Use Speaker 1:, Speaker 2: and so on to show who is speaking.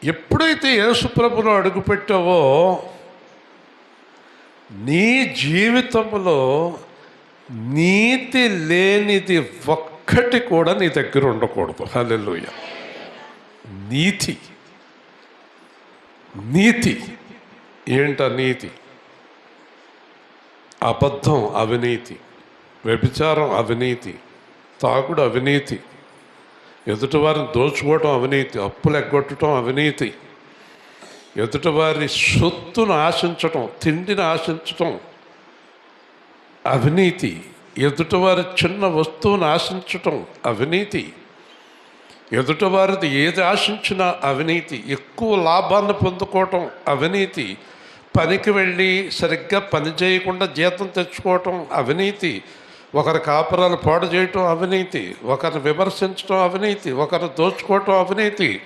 Speaker 1: ఎప్పుడైతే యేసుప్రభులో అడుగుపెట్టావో నీ జీవితంలో నీతి లేనిది ఒక్కటి కూడా నీ దగ్గర ఉండకూడదు. హల్లెలూయా. నీతి నీతి ఏంట నీతి? అబద్ధం అవినీతి, వ్యభిచారం అవినీతి, తాగుడు అవినీతి, ఎదుటివారిని దోచుకోవటం అవినీతి, అప్పులు ఎగ్గొట్టడం అవినీతి, ఎదుటివారి సొత్తును ఆశించటం, తిండిని ఆశించటం అవినీతి, ఎదుటివారి చిన్న వస్తువును ఆశించటం అవినీతి, ఎదుటివారిది ఏది ఆశించినా అవినీతి, ఎక్కువ లాభాన్ని పొందుకోవటం అవినీతి, పనికి వెళ్ళి సరిగ్గా పని చేయకుండా జీతం తెచ్చుకోవటం అవినీతి, ఒకరి కాపురాలు పాడు చేయటం అవినీతి, ఒకరిని విమర్శించడం అవినీతి, ఒకరిని దోచుకోవటం అవినీతి.